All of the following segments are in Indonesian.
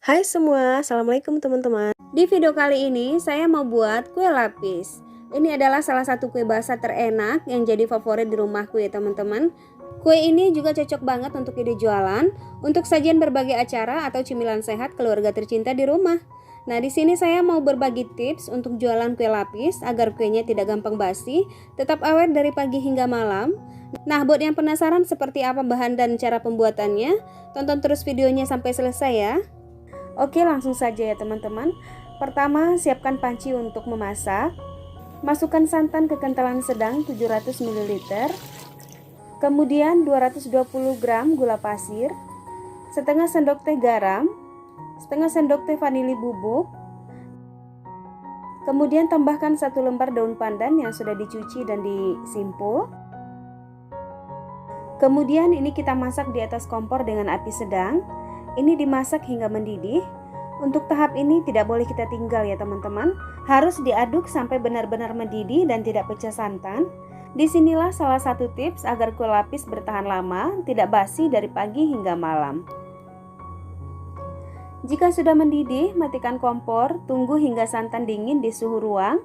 Hai semua, Assalamualaikum teman-teman. Di video kali ini saya mau buat kue lapis. Ini adalah salah satu kue basah terenak yang jadi favorit di rumahku ya teman-teman. Kue ini juga cocok banget untuk ide jualan, untuk sajian berbagai acara atau cemilan sehat keluarga tercinta di rumah. Nah, di sini saya mau berbagi tips untuk jualan kue lapis agar kuenya tidak gampang basi, tetap awet dari pagi hingga malam. Nah, buat yang penasaran seperti apa bahan dan cara pembuatannya, tonton terus videonya sampai selesai ya. Oke, langsung saja ya teman-teman. Pertama, siapkan panci untuk memasak. Masukkan santan kekentalan sedang 700 ml. Kemudian 220 gram gula pasir, setengah sendok teh garam, setengah sendok teh vanili bubuk. Kemudian tambahkan 1 lembar daun pandan yang sudah dicuci dan disimpul. Kemudian ini kita masak di atas kompor dengan api sedang. Ini dimasak hingga mendidih. Untuk tahap ini tidak boleh kita tinggal ya teman-teman. Harus diaduk sampai benar-benar mendidih dan tidak pecah santan. Disinilah salah satu tips agar kue lapis bertahan lama, tidak basi dari pagi hingga malam. Jika sudah mendidih, matikan kompor, tunggu hingga santan dingin di suhu ruang.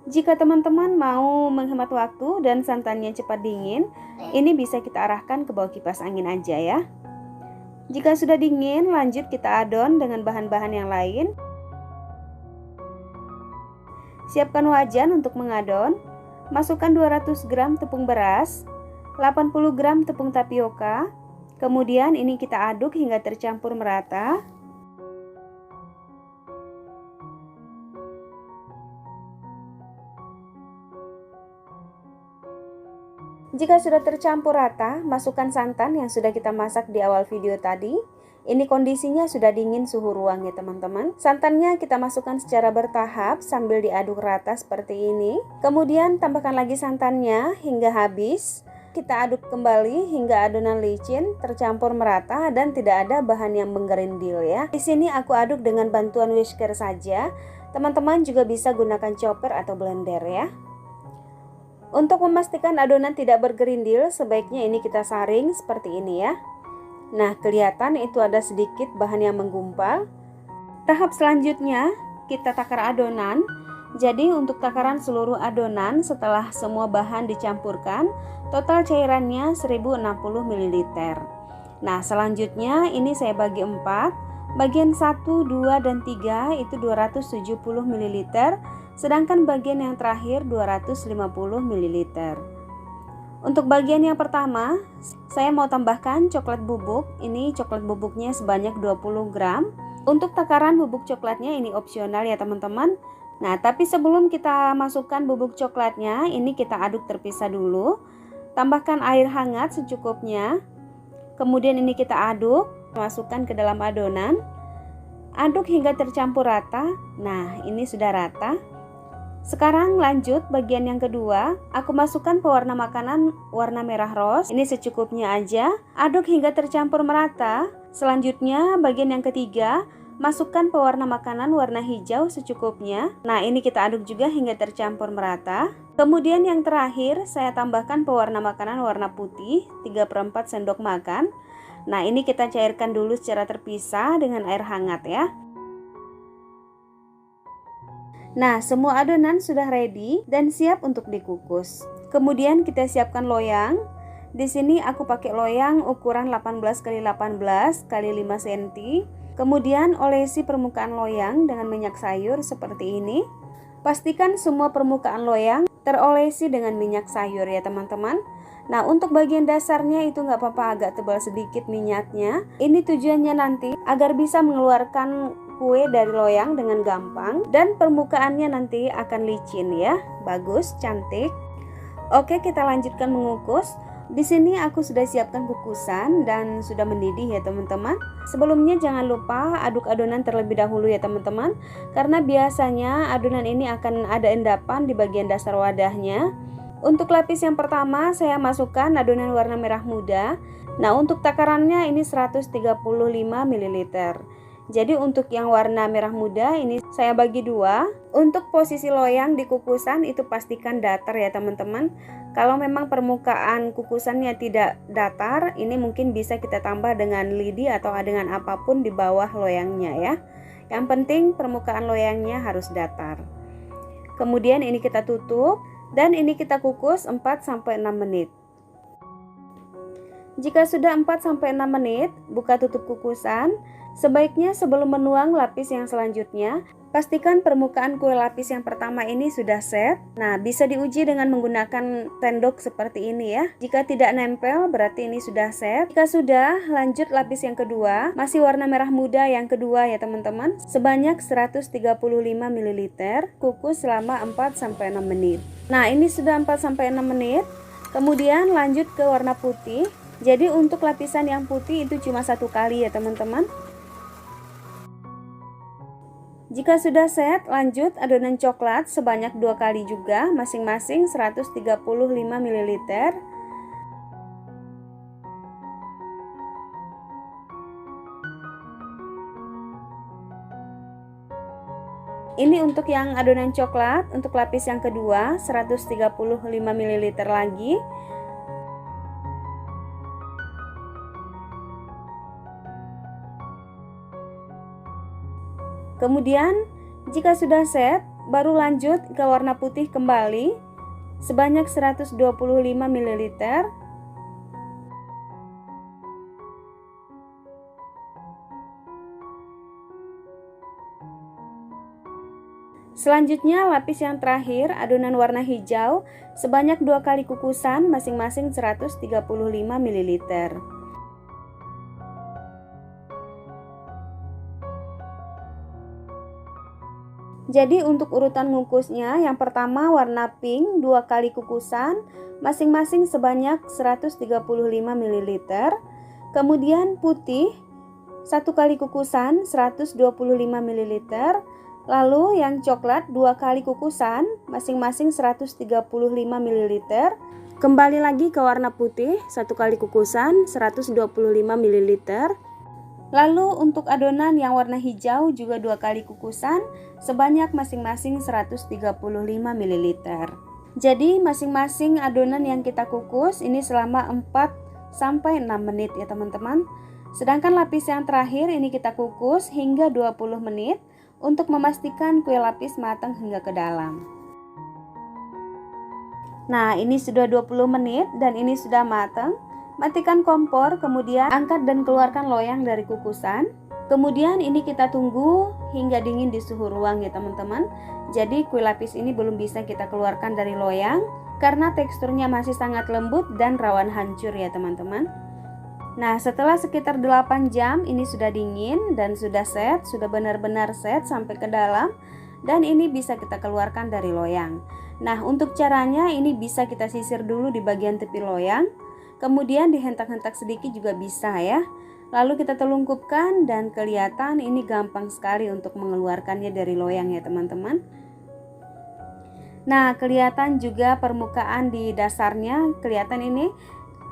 Jika teman-teman mau menghemat waktu dan santannya cepat dingin, ini bisa kita arahkan ke bawah kipas angin aja ya. Jika sudah dingin, lanjut kita adon dengan bahan-bahan yang lain. Siapkan wajan untuk mengadon. Masukkan 200 gram tepung beras, 80 gram tepung tapioka. Kemudian ini kita aduk hingga tercampur merata. Jika sudah tercampur rata, masukkan santan yang sudah kita masak di awal video tadi. Ini kondisinya sudah dingin suhu ruang ya teman-teman. Santannya kita masukkan secara bertahap sambil diaduk rata seperti ini. Kemudian tambahkan lagi santannya hingga habis. Kita aduk kembali hingga adonan licin, tercampur merata dan tidak ada bahan yang menggerindil ya. Di sini aku aduk dengan bantuan whisker saja. Teman-teman juga bisa gunakan chopper atau blender ya. Untuk memastikan adonan tidak bergerindil, sebaiknya ini kita saring seperti ini ya. Nah, kelihatan itu ada sedikit bahan yang menggumpal. Tahap selanjutnya, kita takar adonan. Jadi untuk takaran seluruh adonan setelah semua bahan dicampurkan, total cairannya 1060 ml. Nah, selanjutnya ini saya bagi 4. Bagian 1, 2, dan 3 itu 270 ml. Sedangkan bagian yang terakhir 250 ml. Untuk bagian yang pertama, saya mau tambahkan coklat bubuk. Ini coklat bubuknya sebanyak 20 gram. Untuk takaran bubuk coklatnya ini opsional ya teman-teman. Nah, tapi sebelum kita masukkan bubuk coklatnya, ini kita aduk terpisah dulu. Tambahkan air hangat secukupnya. Kemudian ini kita aduk, masukkan ke dalam adonan. Aduk hingga tercampur rata. Nah, ini sudah rata. Sekarang lanjut bagian yang kedua, aku masukkan pewarna makanan warna merah rose, ini secukupnya aja, aduk hingga tercampur merata. Selanjutnya bagian yang ketiga, masukkan pewarna makanan warna hijau secukupnya. Nah, ini kita aduk juga hingga tercampur merata. Kemudian yang terakhir, saya tambahkan pewarna makanan warna putih, 3/4 sendok makan. Nah, ini kita cairkan dulu secara terpisah dengan air hangat ya. Nah, semua adonan sudah ready dan siap untuk dikukus. Kemudian kita siapkan loyang. Di sini aku pakai loyang ukuran 18 x 18 x 5 cm. Kemudian olesi permukaan loyang dengan minyak sayur seperti ini. Pastikan semua permukaan loyang terolesi dengan minyak sayur ya teman-teman. Nah, untuk bagian dasarnya itu nggak apa-apa agak tebal sedikit minyaknya. Ini tujuannya nanti agar bisa mengeluarkan kue dari loyang dengan gampang dan permukaannya nanti akan licin ya. Bagus, cantik. Oke, kita lanjutkan mengukus. Di sini aku sudah siapkan kukusan dan sudah mendidih ya teman-teman. Sebelumnya jangan lupa aduk adonan terlebih dahulu ya teman-teman, karena biasanya adonan ini akan ada endapan di bagian dasar wadahnya. Untuk lapis yang pertama saya masukkan adonan warna merah muda. Nah, untuk takarannya ini 135 ml. Jadi untuk yang warna merah muda ini saya bagi dua. Untuk posisi loyang di kukusan itu pastikan datar ya teman-teman. Kalau memang permukaan kukusannya tidak datar, ini mungkin bisa kita tambah dengan lidi atau dengan apapun di bawah loyangnya ya. Yang penting permukaan loyangnya harus datar. Kemudian ini kita tutup dan ini kita kukus 4-6 menit. Jika sudah 4-6 menit, buka tutup kukusan. Sebaiknya sebelum menuang lapis yang selanjutnya, pastikan permukaan kue lapis yang pertama ini sudah set. Nah, bisa diuji dengan menggunakan sendok seperti ini ya. Jika tidak nempel, berarti ini sudah set. Jika sudah, lanjut lapis yang kedua, masih warna merah muda yang kedua ya teman-teman. Sebanyak 135 ml, kukus selama 4-6 menit. Nah, ini sudah 4-6 menit. Kemudian lanjut ke warna putih. Jadi untuk lapisan yang putih itu cuma satu kali ya teman-teman. Jika sudah set, lanjut adonan coklat sebanyak 2 kali juga, masing-masing 135 ml. Ini untuk yang adonan coklat, untuk lapis yang kedua 135 ml lagi. Kemudian jika sudah set, baru lanjut ke warna putih kembali sebanyak 125 ml. Selanjutnya lapis yang terakhir adonan warna hijau sebanyak 2 kali kukusan masing-masing 135 ml. Jadi untuk urutan ngukusnya, yang pertama warna pink 2 kali kukusan masing-masing sebanyak 135 ml. Kemudian putih 1 kali kukusan 125 ml. Lalu yang coklat 2 kali kukusan masing-masing 135 ml. Kembali lagi ke warna putih 1 kali kukusan 125 ml. Lalu untuk adonan yang warna hijau juga 2 kali kukusan sebanyak masing-masing 135 ml. Jadi masing-masing adonan yang kita kukus ini selama 4-6 menit ya teman-teman. Sedangkan lapis yang terakhir ini kita kukus hingga 20 menit untuk memastikan kue lapis matang hingga ke dalam. Nah, ini sudah 20 menit dan ini sudah matang. Matikan kompor, kemudian angkat dan keluarkan loyang dari kukusan. Kemudian ini kita tunggu hingga dingin di suhu ruang ya teman-teman. Jadi kue lapis ini belum bisa kita keluarkan dari loyang karena teksturnya masih sangat lembut dan rawan hancur ya teman-teman. Nah, setelah sekitar 8 jam ini sudah dingin dan sudah set, sudah benar-benar set sampai ke dalam. Dan ini bisa kita keluarkan dari loyang. Nah, untuk caranya ini bisa kita sisir dulu di bagian tepi loyang. Kemudian dihentak-hentak sedikit juga bisa ya. Lalu kita telungkupkan dan kelihatan ini gampang sekali untuk mengeluarkannya dari loyang ya teman-teman. Nah, kelihatan juga permukaan di dasarnya, kelihatan ini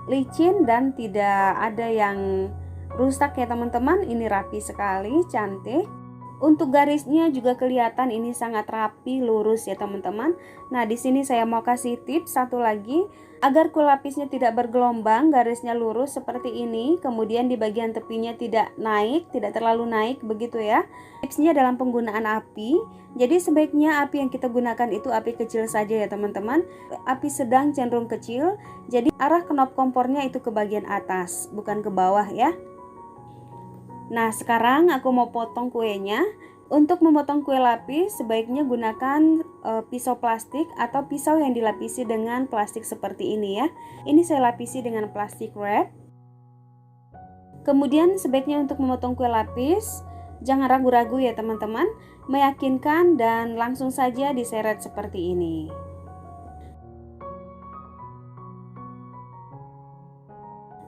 licin dan tidak ada yang rusak ya teman-teman. Ini rapi sekali, cantik. Untuk garisnya juga kelihatan ini sangat rapi, lurus ya teman-teman. Nah, di sini saya mau kasih tips satu lagi agar kue lapisnya tidak bergelombang, garisnya lurus seperti ini. Kemudian di bagian tepinya tidak naik, tidak terlalu naik begitu ya. Tipsnya dalam penggunaan api. Jadi sebaiknya api yang kita gunakan itu api kecil saja ya teman-teman. Api sedang cenderung kecil. Jadi arah knop kompornya itu ke bagian atas, bukan ke bawah ya. Nah, sekarang aku mau potong kuenya. Untuk memotong kue lapis sebaiknya gunakan pisau plastik atau pisau yang dilapisi dengan plastik seperti ini ya. Ini saya lapisi dengan plastik wrap. Kemudian sebaiknya untuk memotong kue lapis jangan ragu-ragu ya teman-teman, meyakinkan dan langsung saja diseret seperti ini.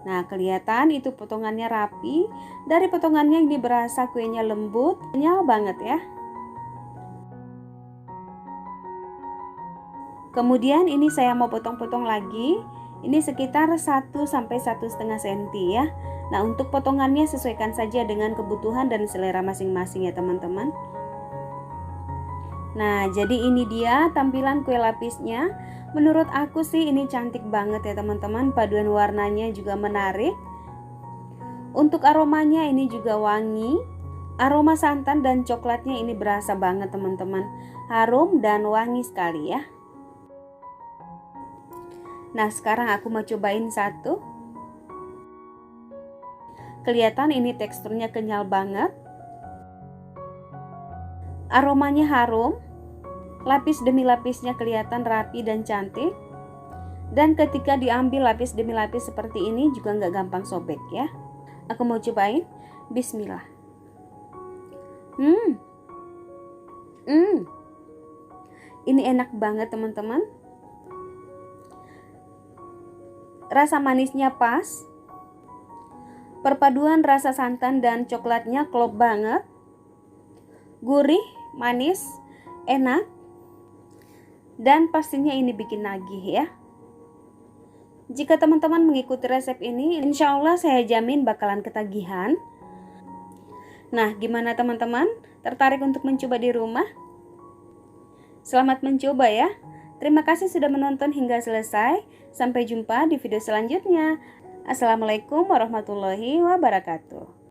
Nah, kelihatan itu potongannya rapi. Dari potongannya ini berasa kuenya lembut, kenyal banget ya. Kemudian ini saya mau potong-potong lagi. Ini sekitar 1 sampai 1,5 cm ya. Nah, untuk potongannya sesuaikan saja dengan kebutuhan dan selera masing-masing ya teman-teman. Nah, jadi ini dia tampilan kue lapisnya. Menurut aku sih ini cantik banget ya teman-teman. Paduan warnanya juga menarik. Untuk aromanya ini juga wangi. Aroma santan dan coklatnya ini berasa banget teman-teman. Harum dan wangi sekali ya. Nah, sekarang aku mau cobain satu. Kelihatan ini teksturnya kenyal banget. Aromanya harum. Lapis demi lapisnya kelihatan rapi dan cantik. Dan ketika diambil lapis demi lapis seperti ini juga nggak gampang sobek ya. Aku mau cobain. Bismillah. Ini enak banget teman-teman. Rasa manisnya pas. Perpaduan rasa santan dan coklatnya klop banget. Gurih, manis, enak. Dan pastinya ini bikin nagih ya. Jika teman-teman mengikuti resep ini, insya Allah saya jamin bakalan ketagihan. Nah, gimana teman-teman? Tertarik untuk mencoba di rumah? Selamat mencoba ya. Terima kasih sudah menonton hingga selesai. Sampai jumpa di video selanjutnya. Assalamualaikum warahmatullahi wabarakatuh.